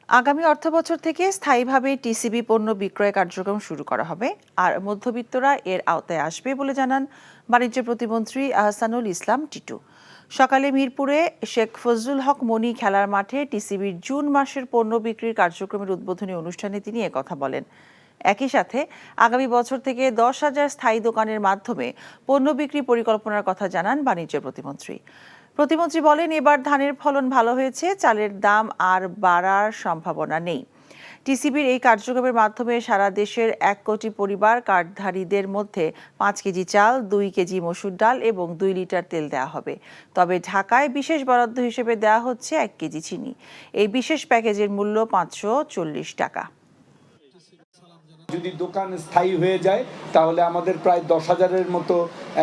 আগামী অর্থবছর থেকে স্থায়ীভাবে টিসিবি পণ্য বিক্রয় কার্যক্রম শুরু করা হবে, আর মধ্যবিত্তরা এর আওতায় আসবে বলে জানান বাণিজ্য প্রতিমন্ত্রী আহসানুল ইসলাম টিটু। সকালে মিরপুরে শেখ ফজলুল হক মনি খেলার মাঠে টিসিবির জুন মাসের পণ্য বিক্রির কার্যক্রমের উদ্বোধনী অনুষ্ঠানে তিনি একথা বলেন। একই সাথে আগামী বছর থেকে 10,000 স্থায়ী দোকানের মাধ্যমে পণ্য বিক্রি পরিকল্পনার কথা জানান বাণিজ্য প্রতিমন্ত্রী। প্রতিমন্ত্রী বলেন, এবার ধানের ফলন ভালো হয়েছে, চালের দাম আর বাড়ার সম্ভাবনা নেই। টিসিবির এই কার্যক্রমের মাধ্যমে সারা দেশের 1 কোটি পরিবার কার্ডধারীদের মধ্যে 5 কেজি চাল, 2 কেজি মসুর ডাল এবং 2 লিটার তেল দেওয়া হবে। তবে ঢাকায় বিশেষ বরাদ্দ হিসেবে দেওয়া হচ্ছে 1 কেজি চিনি। এই বিশেষ প্যাকেজের মূল্য 540 টাকা। যদি দোকান স্থায়ী হয়ে যায় তাহলে আমাদের প্রায় 10,000-এর মতো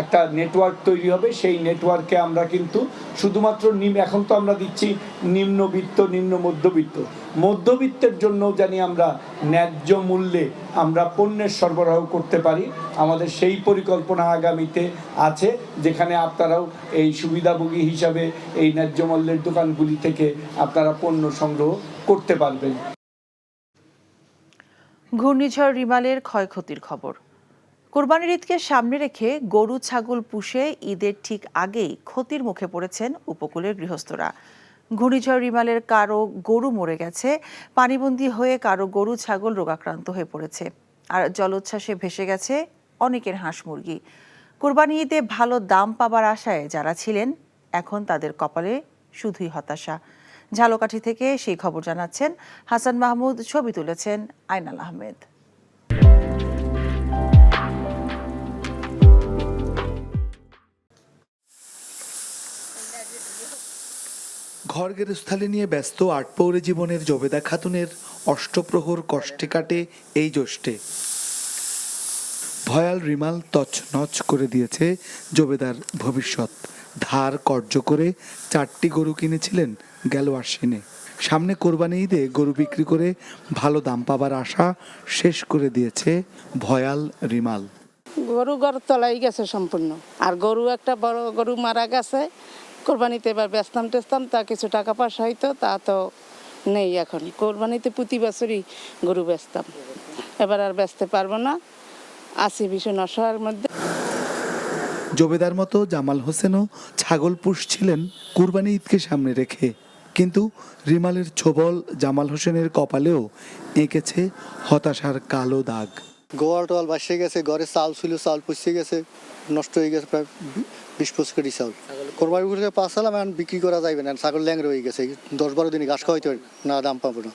একটা নেটওয়ার্ক তৈরি হবে। সেই নেটওয়ার্কে আমরা কিন্তু শুধুমাত্র এখন তো আমরা দিচ্ছি নিম্নবিত্ত, নিম্ন মধ্যবিত্তের জন্য জানি আমরা ন্যায্য মূল্যে আমরা পণ্যের সরবরাহ করতে পারি। আমাদের সেই পরিকল্পনা আগামীতে আছে, যেখানে আপনারাও এই সুবিধাভোগী হিসাবে এই ন্যায্য মূল্যের দোকানগুলি থেকে আপনারা পণ্য সংগ্রহ করতে পারবেন। ঘূর্ণিঝড় রিমালের ক্ষয়ক্ষতির খবর। কোরবানির ঈদকে সামনে রেখে গরু ছাগল পুষে ঈদের ঠিক আগেই ক্ষতির মুখে পড়েছেন উপকূলের গৃহস্থরা। ঘূর্ণিঝড় রিমালের কারো গরু মরে গেছে, পানিবন্দী হয়ে কারো গরু ছাগল রোগাক্রান্ত হয়ে পড়েছে, আর জলোচ্ছ্বাসে ভেসে গেছে অনেকের হাঁস মুরগি। কোরবানি ঈদে ভালো দাম পাবার আশায় যারা ছিলেন, এখন তাদের কপালে শুধুই হতাশা। ঝালকাঠি থেকে সেই খবর জানাচ্ছেন হাসান মাহমুদ, ছবি তুলেছেন আইনাল আহমেদ। ঘর গেরস্থালি নিয়ে ব্যস্ত আটপৌরে জীবনের জবেদা খাতুনের অষ্টপ্রহর কষ্টে কাটে এই জ্যৈষ্ঠে। ভয়াল রিমাল তছনছ করে দিয়েছে জবেদার ভবিষ্যৎ। ধার কর্য করে 4টি গরু কিনেছিলেন গেল আশ্বিনে। সামনে কোরবানি ঈদে গরু বিক্রি করে ভালো দাম পাবার আশা শেষ করে দিয়েছে ভয়াল রিমাল। গরু ঘরের তলাই গেছে সম্পূর্ণ, আর গরু একটা বড় গরু মারা গেছে। কোরবানিতে এবার বেচতাম টেচতাম, তা কিছু টাকা পয়সা হইতো, তা তো নেই এখন। কোরবানিতে প্রতি বছরই গরু বেচতাম, এবার আর বেচতে পারবো না, আছি ভীষণ অসহায়ের মধ্যে। জবেদার মতো জামাল হোসেনও ছাগল পুষছিলেন কুরবানি ঈদকে সামনে রেখে, কিন্তু রিমালের ছোবল জামাল হোসেনের কপালেও এঁকেছে হতাশার কালো দাগ। গোয়াল টোয়াল বাসে গেছে, ঘরে চাল ছিল, চাল পচে গেছে, নষ্ট হয়ে গেছে প্রায় 20-25 কেজি চাল। কোরবানি করে পাঁচালাম, এখন বিক্রি করা যাবে না, ছাগল ল্যাংড়ে হয়ে গেছে, 10-12 দিন ঘাস খাওয়াইতে না, দাম পাবো না।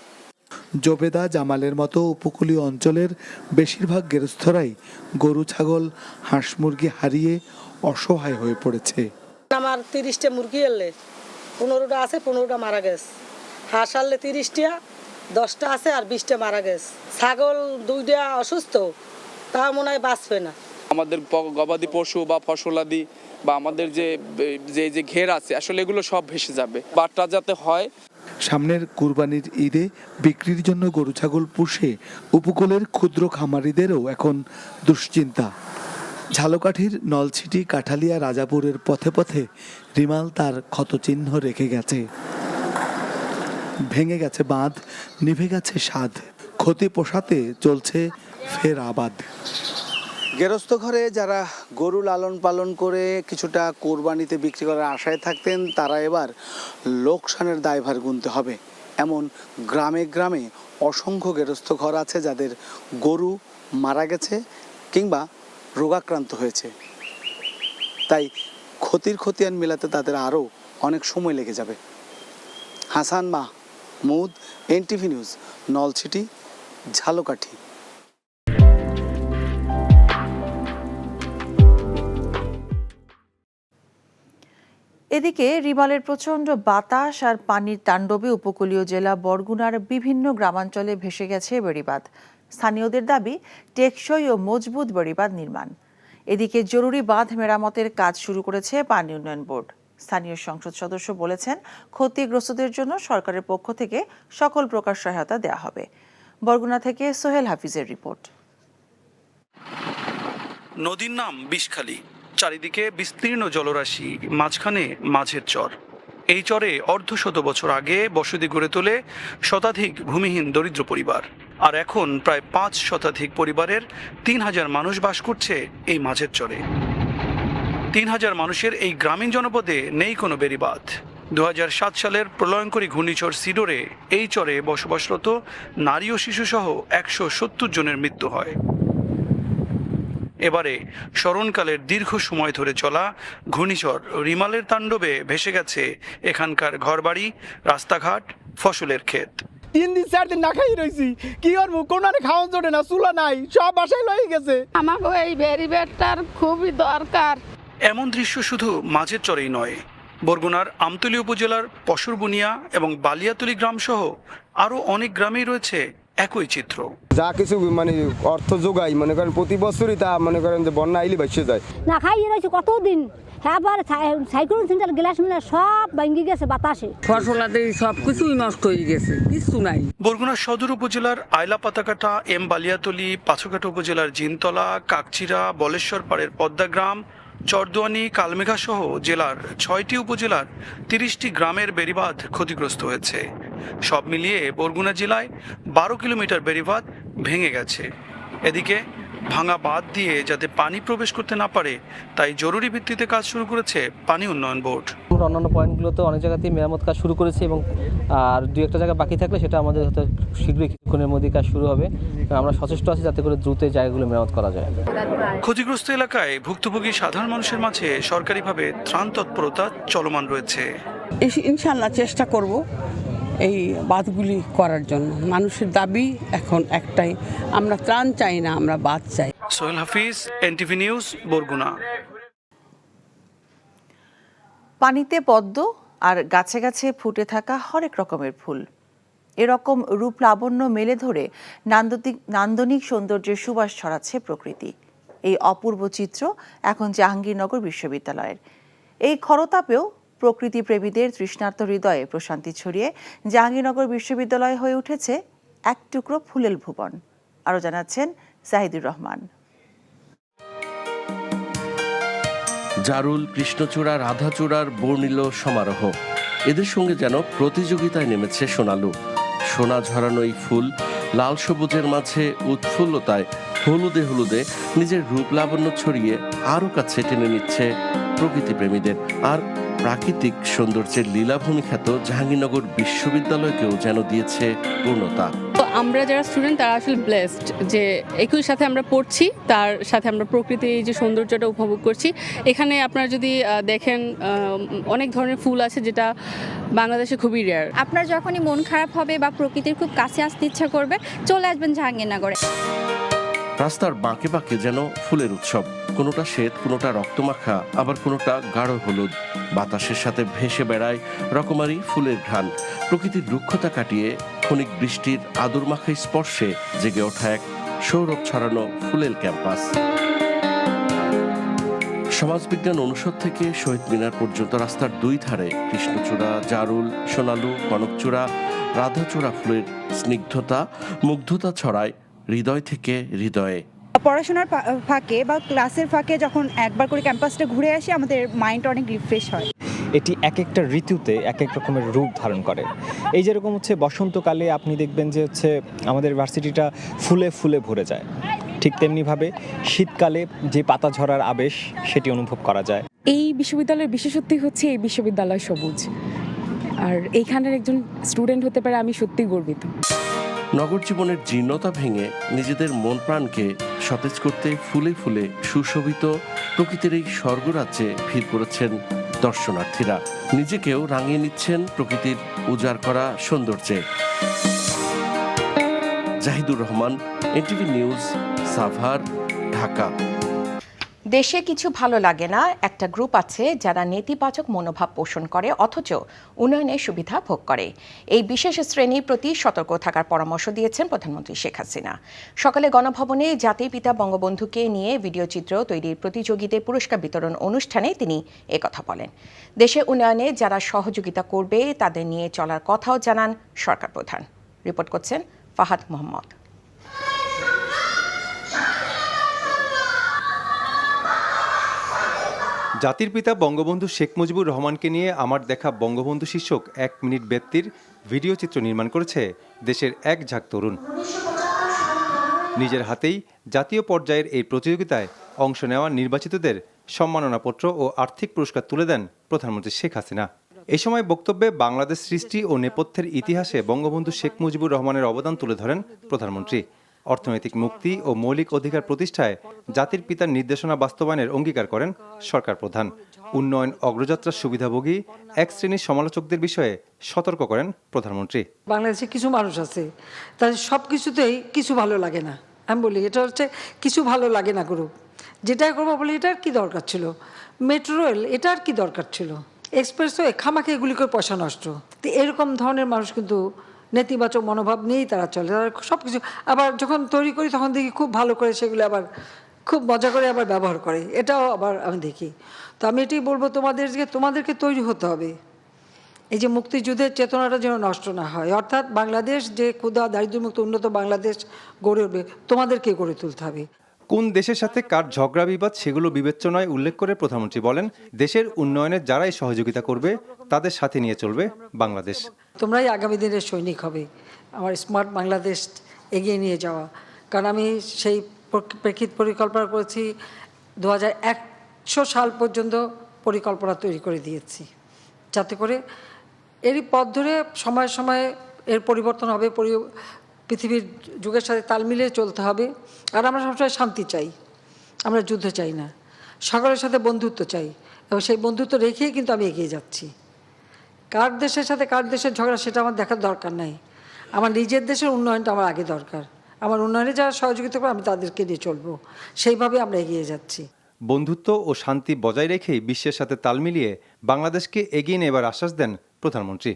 জবেদা জামালের মতো উপকূলীয় অঞ্চলের বেশিরভাগ গেরস্থরাই গরু ছাগল হাঁস মুরগি হারিয়ে অসহায় হয়ে পড়েছে। আমার 30টা মুরগি এলে 15টা আছে, 15টা মারা গেছে। হাঁস আনলে 30টা, 10টা আছে আর 20টা মারা গেছে। ছাগল 2টা অসুস্থ, তা মনে হয় বাঁচবে না। আমাদের গবাদি পশু বা ফসলাদি বা আমাদের যে ঘের আছে, আসলে এগুলো সব ভেসে যাবে। বাট্টা যাতে হয়। সামনের কুরবানির ঈদে বিক্রির জন্য গরু ছাগল পুষে উপকূলের ক্ষুদ্র খামারিদেরও এখন দুশ্চিন্তা। ঝালকাঠির নলছিটি, কাঠালিয়া, রাজাপুরের পথে পথে রিমাল তার ক্ষতচিহ্ন রেখে গেছে। ভেঙে গেছে বাঁধ, নিভে গেছে স্বাদ, ক্ষতি পোষাতে চলছে ফের আবাদ। গেরস্থ ঘরে যারা গরু লালন পালন করে কিছুটা কোরবানিতে বিক্রি করার আশায় থাকতেন, তারা এবার লোকসানের দায়ভার গুনতে হবে। এমন গ্রামে গ্রামে অসংখ্য গেরস্থ ঘর আছে যাদের গরু মারা গেছে কিংবা রোগাক্রান্ত হয়েছে। তাই ক্ষতির খতিয়ান মেলাতে তাদের আরও অনেক সময় লেগে যাবে। Hasan Mahmud, NTV news, Nalchiti, Jhalokathi. এদিকে রিমালের প্রচণ্ড বাতাস আর পানির তাণ্ডবে উপকূলীয় জেলা বরগুনার বিভিন্ন গ্রামাঞ্চলে ভেসে গেছে বেড়িবাঁধ। স্থানীয়দের দাবি টেকসই ও মজবুত বেড়িবাঁধ নির্মাণ। এদিকে জরুরি বাঁধ মেরামতের কাজ শুরু করেছে পানি উন্নয়ন বোর্ড। স্থানীয় সংসদ সদস্য বলেছেন, ক্ষতিগ্রস্তদের জন্য সরকারের পক্ষ থেকে সকল প্রকার সহায়তা দেওয়া হবে। বরগুনা থেকে সোহেল হাফিজের রিপোর্ট। নদীর নাম বিষখালী, চারিদিকে বিস্তীর্ণ জলরাশি, মাঝখানে মাঝের চর। এই চরে অর্ধশত বছর আগে বসতি গড়ে তোলে শতাধিক ভূমিহীন দরিদ্র পরিবার, আর এখন প্রায় 5 শতাধিক পরিবারের 3000 মানুষ বাস করছে এই মাঝের চরে। 3000 মানুষের এই গ্রামীণ জনপদে নেই কোনো বেড়িবাঁধ। 2007 সালের প্রলয়ঙ্করী ঘূর্ণিঝড় সিডোরে এই চরে বসবাসরত নারী ও শিশুসহ 170 জনের মৃত্যু হয়। এবারে স্মরণকালের দীর্ঘ সময় ধরে চলা ঘূর্ণিঝড় রিমালের তাণ্ডবে ভেসে গেছে এখানকার ঘরবাড়ি, রাস্তাঘাট, ফসলের ক্ষেত। 3 দিন 4 দিন না খাই রয়েছি, কি করবো? কোনারে খাওয়া জোটে না, চুলা নাই, সব বাসায় লয়ে গেছে। আমাকে এই ব্যারিবেডটার খুবই দরকার। এমন দৃশ্য শুধু মাঝের চরেই নয়, বরগুনার আমতলী উপজেলার পশুরবুনিয়া এবং বালিয়াতলী গ্রাম সহ আরও অনেক গ্রামেই রয়েছে একই চিত্র। যা কিছু মানে অর্থ যোগাই মনে করেন প্রতি বছরই তা মনে করেন যে বন্যা আইলে ভেসে যায়। না খাইয়ে রয়েছে কতদিন, হ্যাঁ সাইক্লোন সেন্টার গ্লাস মিলে সব ভাঙ্গি গেছে বাতাসে, ফসলাতে সব কিছুই নষ্ট হয়ে গেছে, কিছু নাই। বরগুনা সদর উপজেলার আইলা পাতাকাটা, এম বালিয়াতলী, পাথরঘাটা উপজেলার জিনতলা, কাকচিরা, বলেশ্বর পাড়ের পদ্মাগ্রাম, চরদুয়ানি, কালমেঘা সহ জেলার 6টি উপজেলার 30টি গ্রামের বেড়িবাঁধ ক্ষতিগ্রস্ত হয়েছে। সব মিলিয়ে বরগুনা জেলায় 12 কিলোমিটার বেড়িবাঁধ ভেঙে গেছে। এদিকে ভাঙা বাঁধ দিয়ে যাতে পানি প্রবেশ করতে না পারে তাই জরুরি ভিত্তিতে কাজ শুরু করেছে পানি উন্নয়ন বোর্ড। আমরা অন্যান্য পয়েন্টগুলোতে অনেক জায়গাতেই মেরামত কাজ শুরু করেছি এবং আর 2-1টা জায়গা বাকি থাকলে সেটা আমাদের হয়তো শীঘ্রই কিছুক্ষণের মধ্যে কাজ শুরু হবে। আমরা সচেষ্ট আছি যাতে করে দ্রুত জায়গাগুলো মেরামত করা যায়। ক্ষতিগ্রস্ত এলাকায় ভুক্তভোগী সাধারণ মানুষের মাঝে সরকারিভাবে ত্রাণ তৎপরতা চলমান রয়েছে। ইনশাআল্লাহ চেষ্টা করব এই বাঁধগুলি করার জন্য। মানুষের দাবি এখন একটাই, আমরা ত্রাণ চাই না, আমরা বাঁধ চাই। সোহেল হাফিজ, এনটিভি নিউজ, বরগুনা। পানিতে পদ্ম আর গাছে গাছে ফুটে থাকা হরেক রকমের ফুল, এরকম রূপ লাবণ্য মেলে ধরে নান্দনিক সৌন্দর্যের সুবাস ছড়াচ্ছে প্রকৃতি। এই অপূর্ব চিত্র এখন জাহাঙ্গীরনগর বিশ্ববিদ্যালয়ের। এই খরতাপেও প্রকৃতি প্রেমীদের তৃষ্ণার্ত হৃদয়ে প্রশান্তি ছড়িয়ে জাহাঙ্গীরনগর বিশ্ববিদ্যালয় হয়ে উঠেছে এক টুকরো ফুলের ভুবন। আরও জানাচ্ছেন জাহিদুর রহমান। জারুল, কৃষ্ণচূড়া, রাধাচূড়ার বর্ণিল সমারোহ, এদের সঙ্গে যেন প্রতিযোগিতায় নেমেছে সোনালু। সোনা ঝরানো এই ফুল লাল সবুজের মাঝে উৎফুল্লতায় হলুদে হলুদে নিজের রূপ লাবণ্য ছড়িয়ে আরও কাছে টেনে নিচ্ছে প্রকৃতিপ্রেমীদের। আর প্রাকৃতিক সৌন্দর্যের লীলাভূমি খ্যাত জাহাঙ্গীরনগর বিশ্ববিদ্যালয়কেও যেন দিয়েছে পূর্ণতা। আমরা যারা স্টুডেন্ট তারা আসলে ব্লেসড যে একই সাথে আমরা পড়ছি, তার সাথে আমরা প্রকৃতির এই যে সৌন্দর্যটা উপভোগ করছি। এখানে আপনারা যদি দেখেন অনেক ধরনের ফুল আছে যেটা বাংলাদেশে খুবই রেয়ার। আপনার যখনই মন খারাপ হবে বা প্রকৃতির খুব কাছে আসতে ইচ্ছা করবে, চলে আসবেন জাহাঙ্গীরনগরে। রাস্তার বাঁকে বাঁকে যেন ফুলের উৎসব, কোনোটা শ্বেত, কোনোটা রক্তমাখা, আবার কোনোটা গাঢ় হলুদ। বাতাসের সাথে ভেসে বেড়ায় রকমারি ফুলের ঘ্রাণ। প্রকৃতির রুক্ষতা কাটিয়ে ক্ষণিক বৃষ্টির আদর মাখা স্পর্শে জেগে ওঠা এক সৌরভ ছড়ানো ফুলেল ক্যাম্পাস। সমাজবিজ্ঞান অনুষদ থেকে শহীদ মিনার পর্যন্ত রাস্তার দুই ধারে কৃষ্ণচূড়া, জারুল, সোনালু, কনকচূড়া, রাধাচূড়া ফুলের স্নিগ্ধতা, মুগ্ধতা ছড়ায় হৃদয় থেকে হৃদয়ে। পড়াশোনার ফাঁকে বা ক্লাসের ফাঁকে যখন একবার করে ক্যাম্পাসটা ঘুরে আসি, আমাদের মাইন্ড অনেক রিফ্রেশ হয়। এটি এক একটা ঋতুতে এক এক রকমের রূপ ধারণ করে। এই যেরকম হচ্ছে বসন্তকালে আপনি দেখবেন যে হচ্ছে আমাদের ভার্সিটিটা ফুলে ফুলে ভরে যায়, ঠিক তেমনিভাবে শীতকালে যে পাতা ঝরার আবেশ সেটি অনুভব করা যায়। এই বিশ্ববিদ্যালয়ের বিশেষত্বই হচ্ছে এই বিশ্ববিদ্যালয় সবুজ, আর এইখানের একজন স্টুডেন্ট হতে পারে আমি সত্যিই গর্বিত। নগর জীবনের জীর্ণতা ভেঙে নিজেদের মন প্রাণকে সতেজ করতে ফুলে ফুলে সুশোভিত প্রকৃতির এই স্বর্গরাজ্যে ভিড় করেছেন দর্শনার্থীরা। নিজেকেও রাঙিয়ে নিচ্ছেন প্রকৃতির উজাড় করা সৌন্দর্যে। Jahidur Rahman, NTV news, Savar, Dhaka. দেশে কিছু ভালো লাগে না একটা গ্রুপ আছে যারা নেতিবাচক মনোভাব পোষণ করে অথচ উন্নয়নের সুবিধা ভোগ করে। এই বিশেষ শ্রেণীর প্রতি সতর্ক থাকার পরামর্শ দিয়েছেন প্রধানমন্ত্রী শেখ হাসিনা। সকালে গণভবনে জাতির পিতা বঙ্গবন্ধুকে নিয়ে ভিডিও চিত্র তৈরির প্রতিযোগিতায় পুরস্কার বিতরণ অনুষ্ঠানে তিনি একথা বলেন। দেশে উন্নয়নে যারা সহযোগিতা করবে তাদের নিয়ে চলার কথাও জানান সরকার প্রধান। রিপোর্ট করছেন ফাহাদ মোহাম্মদ। জাতির পিতা বঙ্গবন্ধু শেখ মুজিবুর রহমানকে নিয়ে আমার দেখা বঙ্গবন্ধু শীর্ষক 1 মিনিট ব্যক্তির ভিডিও চিত্র নির্মাণ করেছে দেশের এক ঝাঁক তরুণ। নিজের হাতেই জাতীয় পর্যায়ের এই প্রতিযোগিতায় অংশ নেওয়া নির্বাচিতদের সম্মাননাপত্র ও আর্থিক পুরস্কার তুলে দেন প্রধানমন্ত্রী শেখ হাসিনা। এই সময় বক্তব্যে বাংলাদেশ সৃষ্টি ও নেপথ্যের ইতিহাসে বঙ্গবন্ধু শেখ মুজিবুর রহমানের অবদান তুলে ধরেন প্রধানমন্ত্রী। অর্থনৈতিক মুক্তি ও মৌলিক অধিকার প্রতিষ্ঠায় জাতির পিতার নির্দেশনা বাস্তবায়নের অঙ্গীকার করেন সরকার প্রধান। উন্নয়ন অগ্রযাত্রার সুবিধাভোগী এক শ্রেণীর সমালোচকদের বিষয়ে সতর্ক করেন প্রধানমন্ত্রী। বাংলাদেশে কিছু মানুষ আছে তাদের সব কিছুতেই কিছু ভালো লাগে না। আমি বলি এটা হচ্ছে কিছু ভালো লাগে না গ্রুপ, যেটা করবো বলি এটার কি দরকার ছিল, মেট্রো রেল এটার কি দরকার ছিল, এক্সপ্রেসওয়ে খামাখে এগুলি করে পয়সা নষ্ট। তো এরকম ধরনের মানুষ কিন্তু নেতিবাচক মনোভাব নিয়েই তারা চলে। তারা সব কিছু আবার যখন তৈরি করি তখন দেখি খুব ভালো করে সেগুলো আবার খুব মজা করে আবার ব্যবহার করে, এটাও আবার আমি দেখি। তো আমি এটাই বলবো তোমাদেরকে তৈরি হতে হবে, এই যে মুক্তিযুদ্ধের চেতনাটা যেন নষ্ট না হয়, অর্থাৎ বাংলাদেশ যে ক্ষুধা দারিদ্র্যমুক্ত উন্নত বাংলাদেশ গড়ে উঠবে তোমাদেরকে গড়ে তুলতে হবে। কোন দেশের সাথে কার ঝগড়া বিবাদ সেগুলো বিবেচনায় উল্লেখ করে প্রধানমন্ত্রী বলেন, দেশের উন্নয়নে যারাই সহযোগিতা করবে তাদের সাথে নিয়ে চলবে বাংলাদেশ। তোমরাই আগামী দিনের সৈনিক হবে আমার স্মার্ট বাংলাদেশ এগিয়ে নিয়ে যাওয়া। কারণ আমি সেই প্রেক্ষিত পরিকল্পনা করেছি 2100 সাল পর্যন্ত পরিকল্পনা তৈরি করে দিয়েছি, যাতে করে এরই পথ ধরে সময়ে সময়ে এর পরিবর্তন হবে, পৃথিবীর যুগের সাথে তাল মিলিয়ে চলতে হবে। আর আমরা সবসময় শান্তি চাই, আমরা যুদ্ধ চাই না, সকলের সাথে বন্ধুত্ব চাই, এবং সেই বন্ধুত্ব রেখেই কিন্তু আমি এগিয়ে যাচ্ছি। কার দেশের সাথে কার দেশের ঝগড়া সেটা আমার দেখার দরকার নাই, আমার নিজের দেশের উন্নয়নটা আমার আগে দরকার। আমার উন্নয়নে যারা সহযোগিতা করে আমি তাদেরকে নিয়ে চলবো, সেইভাবে আমরা এগিয়ে যাচ্ছি। বন্ধুত্ব ও শান্তি বজায় রেখেই বিশ্বের সাথে তাল মিলিয়ে বাংলাদেশকে এগিয়ে নেবার আশ্বাস দেন প্রধানমন্ত্রী।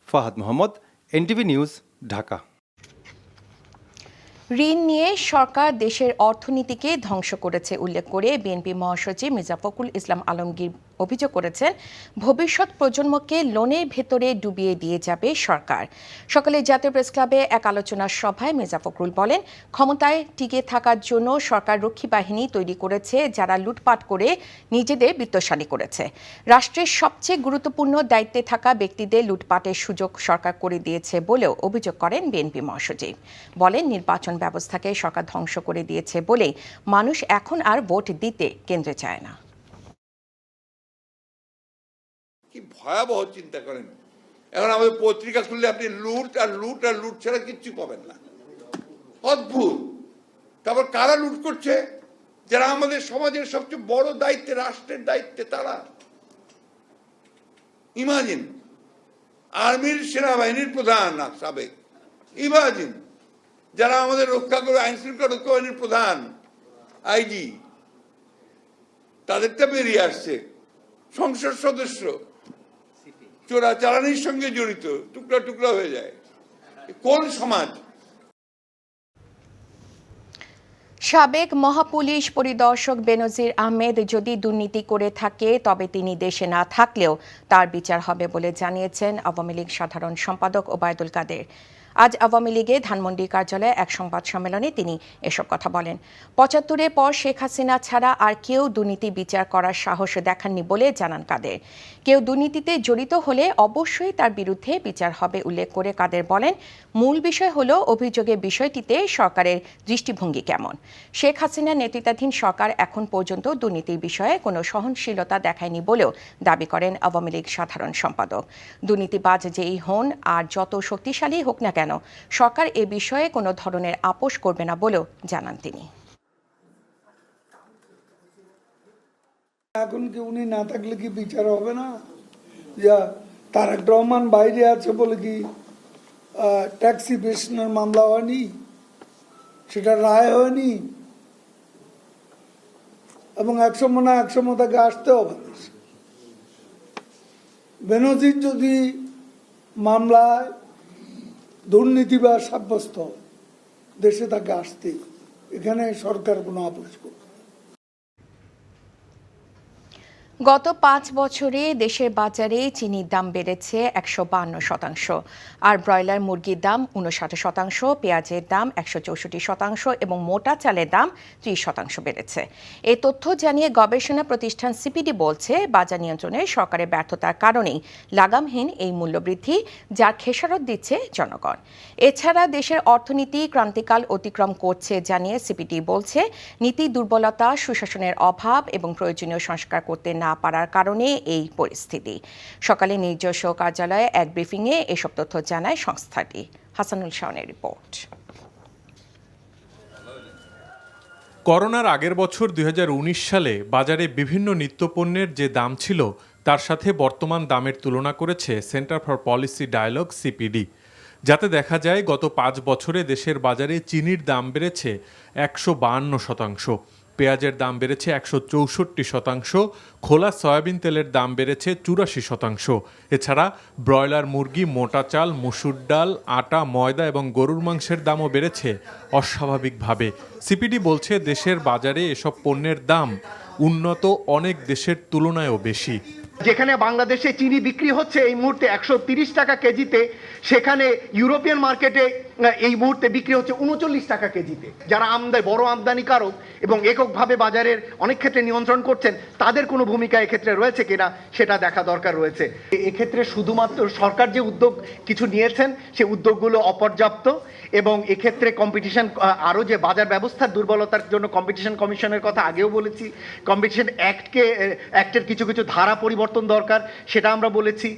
Fahad Mohammad, NTV news, Dhaka. ঋণ নিয়ে সরকার দেশের অর্থনীতিকে ধ্বংস করেছে উল্লেখ করে বিএনপি মহাসচিব মির্জা ফখরুল ইসলাম আলমগীর অভিযোগ করেছেন, ভবিষ্যৎ প্রজন্মকে লোনের ভেতরে ডুবিয়ে দিয়ে যাবে সরকার। সকালে জাতীয় প্রেস ক্লাবে এক আলোচনা সভায় মির্জা ফখরুল বলেন, ক্ষমতায় টিকে থাকার জন্য সরকার রক্ষী বাহিনী তৈরি করেছে যারা লুটপাট করে নিজেদের বিত্তশালী করেছে। রাষ্ট্রের সবচেয়ে গুরুত্বপূর্ণ দায়িত্বে থাকা ব্যক্তিদের লুটপাটের সুযোগ সরকার করে দিয়েছে বলেও অভিযোগ করেন বিএনপি মহাসচিব। বলেন, নির্বাচন ব্যবস্থাকে সরকার ধ্বংস করে দিয়েছে বলেই মানুষ এখন আর ভোট দিতে কেন্দ্রে চায় না। কি ভয়াবহ চিন্তা করেন, এখন আমাদের পত্রিকা খুললে আপনি লুট আর লুট আর লুট ছাড়া কিচ্ছু পাবেন না। অদ্ভুত। তারপর কারা লুট করছে? যারা আমাদের সমাজের সবচেয়ে বড় দায়িত্বে, রাষ্ট্রের দায়িত্বে তারা। ইমাজিন, আর্মির সেনাবাহিনীর প্রধান সাবেক, ইমাজিন যারা আমাদের রক্ষা করবে, আইন শৃঙ্খলা রক্ষা বাহিনীর প্রধান আইজি, তাদেরটা বেরিয়ে আসছে। সংসদ সদস্য চোরাচালানির সঙ্গে জড়িত, টুকরা টুকরা হয়ে যায়। কোন সমাজ? সাবেক মহাপুলিশ পরিদর্শক বেনজির আহমেদ যদি দুর্নীতি করে থাকে তবে তিনি দেশে না থাকলেও তার বিচার হবে বলে জানিয়েছেন আওয়ামী লীগ সাধারণ সম্পাদক ওবায়দুল কাদের। আজ আওয়ামী লীগে ধানমন্ডি কার্যালয়ে এক সংবাদ সম্মেলনে তিনি এসব কথা বলেন। ৭৫-এর পর শেখ হাসিনা ছাড়া আর কেউ দুর্নীতি বিচার করার সাহস দেখাননি বলে জানান কাদের। কেউ দুর্নীতিতে জড়িত হলে অবশ্যই তার বিরুদ্ধে বিচার হবে উল্লেখ করে কাদের বলেন, মূল বিষয় হলো অভিযোগের বিষয়টিতে সরকারের দৃষ্টিভঙ্গি কেমন। শেখ হাসিনার নেতৃত্বাধীন সরকার এখন পর্যন্ত দুর্নীতির বিষয়ে কোনো সহনশীলতা দেখায়নি বলেও দাবি করেন আওয়ামী লীগ সাধারণ সম্পাদক। দুর্নীতিবাজ যেই হন আর যত শক্তিশালী হোক না কেন, সরকার এ বিষয়ে কোনো ধরনের আপোষ করবে না বলেও জানান তিনি। এখন কি উনি না থাকলে কি বিচার হবে না? যা তারেক রহমান বাইরে আছে বলে কি ট্যাক্সি পেশনের মামলা হয়নি, সেটা রায় হয়নি, এবং 100 তাকে আসতে হবে। বেনজির যদি মামলায় দুর্নীতিবাজ সাব্যস্ত, দেশে তাকে আসতে, এখানে সরকার কোনো আপোষ করবে। গত 5 বছরে দেশের বাজারে চিনির দাম বেড়েছে 152%, আর ব্রয়লার মুরগির দাম 59%, পেঁয়াজের দাম 164% এবং মোটা চালের দাম 30% বেড়েছে। এই তথ্য জানিয়ে গবেষণা প্রতিষ্ঠান সিপিডি বলছে, বাজার নিয়ন্ত্রণে সরকারের ব্যর্থতার কারণেই লাগামহীন এই মূল্যবৃদ্ধি, যার খেসারত দিচ্ছে জনগণ। এছাড়া দেশের অর্থনীতি ক্রান্তিকাল অতিক্রম করছে জানিয়ে সিপিডি বলছে, নীতি দুর্বলতা, সুশাসনের অভাব এবং প্রয়োজনীয় সংস্কার করতে না পারার কারণে এই পরিস্থিতি। সকালে নিজস্ব কার্যালয়ে এক ব্রিফিংয়ে এসব তথ্য জানায় সংস্থাটি। হাসানুল শাওনের রিপোর্ট। করোনার আগের বছর 2019 সালে বাজারে বিভিন্ন নিত্যপণ্যের যে দাম ছিল তার সাথে বর্তমান দামের তুলনা করেছে Centre for Policy Dialogue CPD, যাতে দেখা যায় গত 5 বছরে দেশের বাজারে চিনির দাম বেড়েছে 152%, পেঁয়াজের দাম বেড়েছে 164%, খোলা সয়াবিন তেলের দাম বেড়েছে 84%। এছাড়া ব্রয়লার মুরগি, মোটা চাল, মসুর ডাল, আটা, ময়দা এবং গরুর মাংসের দামও বেড়েছে অস্বাভাবিকভাবে। সিপিডি বলছে, দেশের বাজারে এসব পণ্যের দাম উন্নত অনেক দেশের তুলনায়ও বেশি। যেখানে বাংলাদেশে চিনি বিক্রি হচ্ছে এই মুহূর্তে 130 টাকা কেজিতে, সেখানে ইউরোপিয়ান মার্কেটে এই মুহূর্তে বিক্রি হচ্ছে 39 টাকা কেজিতে। যারা বড় আমদানিকারক এবং এককভাবে বাজারের অনেক ক্ষেত্রে নিয়ন্ত্রণ করছেন, তাদের কোনো ভূমিকা এক্ষেত্রে রয়েছে কিনা সেটা দেখা দরকার রয়েছে। এক্ষেত্রে শুধুমাত্র সরকার যে উদ্যোগ কিছু নিয়েছেন, সে উদ্যোগগুলো অপর্যাপ্ত এবং এক্ষেত্রে কম্পিটিশন আরও যে বাজার ব্যবস্থার দুর্বলতার জন্য কম্পিটিশন কমিশনের কথা আগেও বলেছি, কম্পিটিশন অ্যাক্টের কিছু কিছু ধারা পরিবর্তন দরকার, সেটা আমরা বলেছি।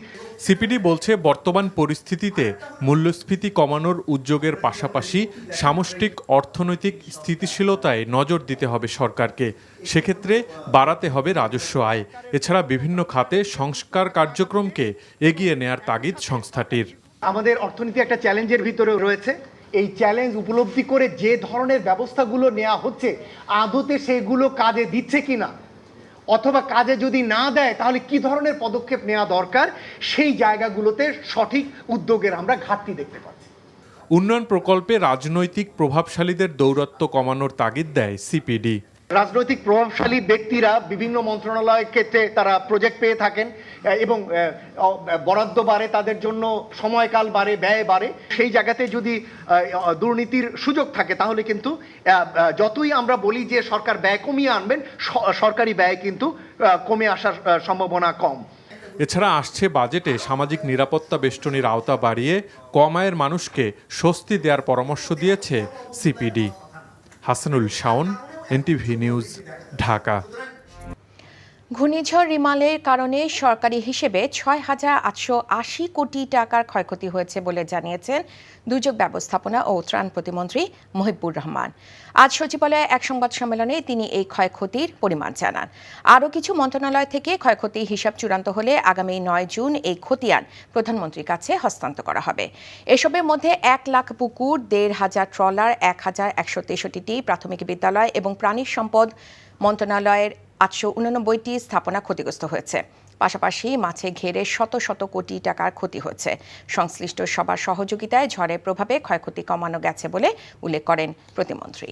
সিপিডি বলছে, বর্তমান পরিস্থিতিতে মূল্যস্ফীতি কমানোর উদ্যোগের পাশাপাশি সামষ্টিক অর্থনৈতিক স্থিতিশীলতায় নজর দিতে হবে সরকারকে। সেক্ষেত্রে বাড়াতে হবে রাজস্ব আয়। এছাড়া বিভিন্ন খাতে সংস্কার কার্যক্রমকে এগিয়ে নেয়ার তাগিদ সংস্থাটির। আমাদের অর্থনীতি একটা চ্যালেঞ্জের ভিতরে রয়েছে। এই চ্যালেঞ্জ উপলব্ধি করে যে ধরনের ব্যবস্থাগুলো নেওয়া হচ্ছে, আদতে সেগুলো কাজে দিচ্ছে কিনা, অথবা কাজে যদি না দেয় তাহলে কি ধরনের পদক্ষেপ নেওয়া দরকার, সেই জায়গাগুলোতে সঠিক উদ্যোগের আমরা ঘাটতি দেখতে পাচ্ছি। উন্নয়ন প্রকল্পে রাজনৈতিক প্রভাবশালীদের দৌরাত্ম্য কমানোর তাগিদ দেয় সিপিডি। রাজনৈতিক প্রভাবশালী ব্যক্তিরা বিভিন্ন মন্ত্রণালয়ের ক্ষেত্রে তারা প্রজেক্ট পেয়ে থাকেন এবং বরাদ্দ বাড়ে, তাদের জন্য সময়কাল বাড়ে, ব্যয় বাড়ে। সেই জায়গাতে যদি দুর্নীতির সুযোগ থাকে, তাহলে কিন্তু যতই আমরা বলি যে সরকার ব্যয় কমিয়ে আনবেন, সরকারি ব্যয় কিন্তু কমে আসার সম্ভাবনা কম। এছাড়া আসছে বাজেটে সামাজিক নিরাপত্তা বেষ্টনীর আওতা বাড়িয়ে কম আয়ের মানুষকে স্বস্তি দেওয়ার পরামর্শ দিয়েছে CPD. Hasanul Shaon, NTV news, Dhaka. ঘূর্ণিঝড় রিমালের কারণে সরকারি হিসেবে 6,880 কোটি টাকার ক্ষয়ক্ষতি হয়েছে বলে জানিয়েছেন দুর্যোগ ব্যবস্থাপনা ও ত্রাণ প্রতিমন্ত্রী মহিবুর রহমান। আজ সচিবালয়ে এক সংবাদ সম্মেলনে তিনি এই ক্ষয়ক্ষতির পরিমাণ জানান। আরও কিছু মন্ত্রণালয় থেকে ক্ষয়ক্ষতির হিসাব চূড়ান্ত হলে আগামী 9 জুন এই খতিয়ান প্রধানমন্ত্রীর কাছে হস্তান্তর করা হবে। এসবের মধ্যে 1 লাখ পুকুর, 1,500 ট্রলার, 1,163টি প্রাথমিক বিদ্যালয় এবং প্রাণী সম্পদ মন্ত্রণালয়ের 889টি স্থাপনা ক্ষতিগ্রস্ত হয়েছে। পাশাপাশি মাছে ঘেরে শত শত কোটি টাকার ক্ষতি হয়েছে। সংশ্লিষ্ট সবার সহযোগিতায় ঝড়ের প্রভাবে ক্ষয়ক্ষতি কমানো গেছে বলে উল্লেখ করেন প্রতিমন্ত্রী।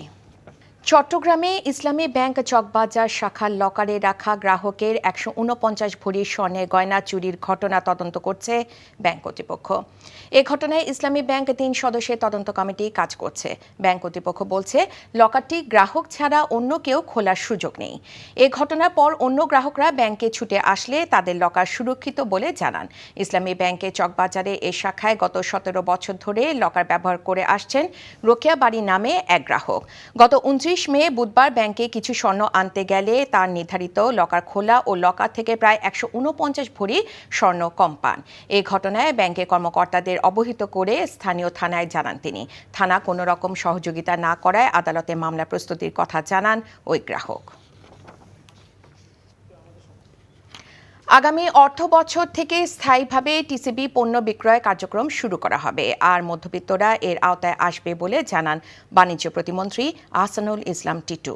চট্টগ্রামে ইসলামী ব্যাংক চকবাজার শাখার লকারে রাখা গ্রাহকের 149 ভরি স্বর্ণের গয়না চুরির ঘটনা তদন্ত করছে ব্যাংক কর্তৃপক্ষ। এ ঘটনায় ইসলামী ব্যাংক 3 সদস্যের তদন্ত কমিটি কাজ করছে। ব্যাংক কর্তৃপক্ষ বলছে, লকারটি গ্রাহক ছাড়া অন্য কেউ খোলার সুযোগ নেই। এ ঘটনার পর অন্য গ্রাহকরা ব্যাংকে ছুটে আসলে তাদের লকার সুরক্ষিত বলে জানান। ইসলামী ব্যাংকে চকবাজারে এ শাখায় গত 17 বছর ধরে লকার ব্যবহার করে আসছেন রোকেয়া বাড়ি নামে এক গ্রাহক। গত 29 মে বুধবার ব্যাংকে কিছু স্বর্ণ আনতে গেলে তার নির্ধারিত লকার খোলা ও লকার থেকে প্রায় 149 ভরি স্বর্ণ কম পান। এই ঘটনায় ব্যাংকের কর্মকর্তাদের অবহিত করে স্থানীয় থানায় জানান তিনি। থানা কোনো রকম সহযোগিতা না করায় আদালতে মামলা প্রস্তুতির কথা জানান ওই গ্রাহক। আগামী অর্থ বছর থেকে স্থায়ীভাবে টিসিবি পণ্য বিক্রয় কার্যক্রম শুরু করা হবে, আর মধ্যবিত্তরা এর আওতায় আসবে বলে জানান বাণিজ্য প্রতিমন্ত্রী আহসানুল ইসলাম টিটু।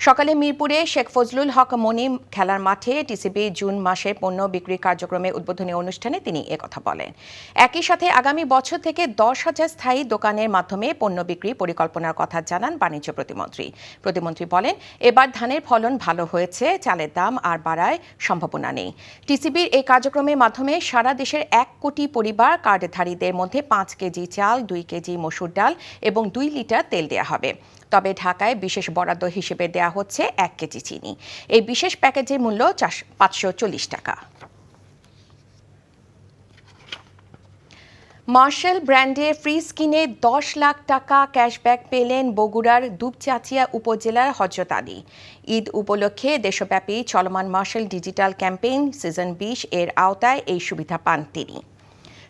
সকালে মিরপুরে শেখ ফজলুল হক মনি খেলার মাঠে টিসিবি জুন মাসের পণ্য বিক্রি কার্যক্রমের উদ্বোধনী অনুষ্ঠানে তিনি একথা বলেন। একই সাথে আগামী বছর থেকে 10,000 স্থায়ী দোকানের মাধ্যমে পণ্য বিক্রি পরিকল্পনার কথা জানান বাণিজ্য প্রতিমন্ত্রী। প্রতিমন্ত্রী বলেন, এবার ধানের ফলন ভালো হয়েছে, চালের দাম আর বাড়ার সম্ভাবনা নেই। টিসিবির এই কার্যক্রমের মাধ্যমে সারা দেশের 1 কোটি পরিবার কার্ডধারীদের মধ্যে 5 কেজি চাল, 2 কেজি মসুর ডাল এবং 2 লিটার তেল দেওয়া হবে। তবে ঢাকায় বিশেষ বরাদ্দ হিসেবে দেয়া হচ্ছে 1 কেজি চিনি। এই বিশেষ প্যাকেজের মূল্য 540 টাকা। মার্শাল ব্র্যান্ডের ফ্রিজ কিনে 10 লাখ টাকা ক্যাশব্যাক পেলেন বগুড়ার দুপচাঁচিয়া উপজেলার হযরত আলী। ঈদ উপলক্ষে দেশব্যাপী চলমান মার্শাল ডিজিটাল ক্যাম্পেইন সিজন 20 এর আওতায় এই সুবিধা পান তিনি।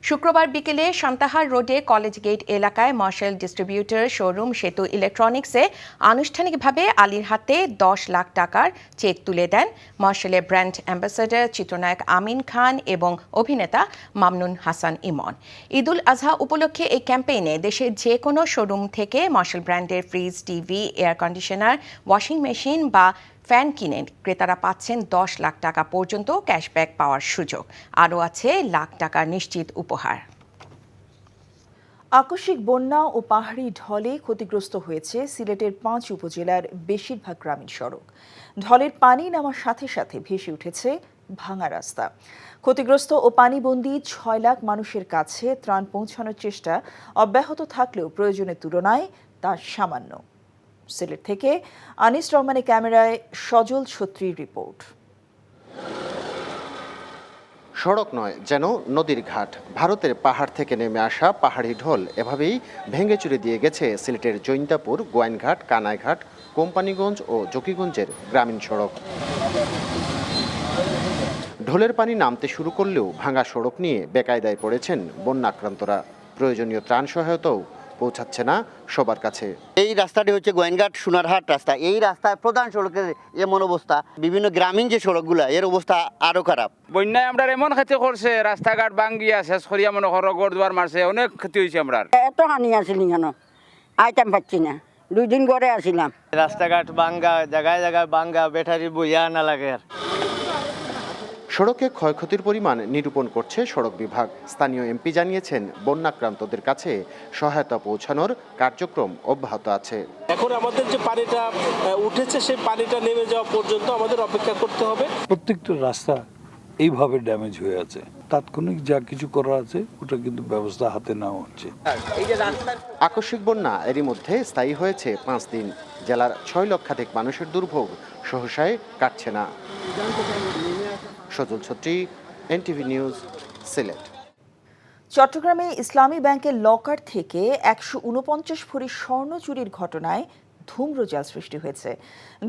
শুক্রবার বিকেলে সান্তাহার রোডে কলেজ গেট এলাকায় মার্শাল ডিস্ট্রিবিউটর শোরুম সেতু ইলেকট্রনিক্সে আনুষ্ঠানিকভাবে আলীর হাতে 10 লাখ টাকার চেক তুলে দেন মার্শালের ব্র্যান্ড অ্যাম্বাসেডর চিত্রনায়ক আমিন খান এবং অভিনেতা মামনুন হাসান ইমন। ঈদুল আজহা উপলক্ষে এই ক্যাম্পেইনে দেশের যে কোনো শোরুম থেকে মার্শাল ব্র্যান্ডের fridge, TV, air conditioner, washing machine বা ফ্যান কিনে ক্রেতারা পাচ্ছেন 10 লাখ টাকা পর্যন্ত ক্যাশব্যাক পাওয়ার সুযোগ। আরও আছে লাখ টাকা নিশ্চিত উপহার। আকস্মিক বন্যা ও পাহাড়ি ঢলে ক্ষতিগ্রস্ত হয়েছে সিলেটের 5 উপজেলার বেশিরভাগ গ্রামীণ সড়ক। ঢলের পানি নামার সাথে সাথে ভেসে উঠেছে ভাঙা রাস্তা। ক্ষতিগ্রস্ত ও পানিবন্দী 6 লাখ মানুষের কাছে ত্রাণ পৌঁছানোর চেষ্টা অব্যাহত থাকলেও প্রয়োজনের তুলনায় তা সামান্য। সিলেট থেকে আনিস রহমানের ক্যামেরায় সজল ছত্রীর রিপোর্ট। সড়ক নয়, যেন নদীর ঘাট। ভারতের পাহাড় থেকে নেমে আসা পাহাড়ি ঢল এভাবেই ভেঙে চুরে দিয়ে গেছে সিলেটের জৈন্তাপুর, গোয়াইনঘাট, কানাইঘাট, কোম্পানিগঞ্জ ও জকিগঞ্জের গ্রামীণ সড়ক। ঢলের পানি নামতে শুরু করলেও ভাঙা সড়ক নিয়ে বেকায়দায় পড়েছেন বন্যাক্রান্তরা। প্রয়োজনীয় ত্রাণ সহায়তাও পৌঁছাচ্ছে না সবার কাছে। এই রাস্তাটি হচ্ছে গোয়াইনঘাট সোনারহাট রাস্তা। এই রাস্তায় প্রধান সড়কের এমন অবস্থা, বিভিন্ন গ্রামীণ যে সড়কগুলো এর অবস্থা আরো খারাপ। বন্যায় আমরা এমন ক্ষতি করছে, রাস্তাঘাট ভাঙ্গিয়া শেষ করিয়া মনে করো ঘর দুয়ার মারছে, অনেক ক্ষতি হয়েছে। আমরা এত হানি আসিনি কেন আইতাম পাচ্ছি না, 2 দিন ঘরে আসিলাম। রাস্তাঘাট ভাঙ্গা, জায়গায় জায়গায় ভাঙ্গা, ব্যাটারি বইয়া না লাগে। সড়কে ক্ষয়ক্ষতির পরিমাণ নিরূপণ করছে সড়ক বিভাগ। স্থানীয় এমপি জানিয়েছেন, বন্যাক্রান্তদের কাছে সহায়তা পৌঁছানোর কার্যক্রম অব্যাহত আছে। এখন আমাদের যে পানিটা উঠেছে সেই পানিটা নেমে যাওয়া পর্যন্ত আমাদের অপেক্ষা করতে হবে। প্রত্যেকটা রাস্তা এইভাবে ড্যামেজ হয়ে আছে, তাৎক্ষণিক যা কিছু করা আছে ওটা কিন্তু ব্যবস্থা হাতে নেওয়া হচ্ছে। আকস্মিক বন্যা এরই মধ্যে স্থায়ী হয়েছে 5 দিন। জেলার 6 লক্ষাধিক মানুষের দুর্ভোগ সহসায় কাটছে না। সজল ছত্রী, এনটিভি নিউজ, সিলেট। চট্টগ্রামে ইসলামী ব্যাংকের লকার থেকে 149 ভরি স্বর্ণ চুরির ঘটনায় ধূম্রজাল সৃষ্টি হয়েছে।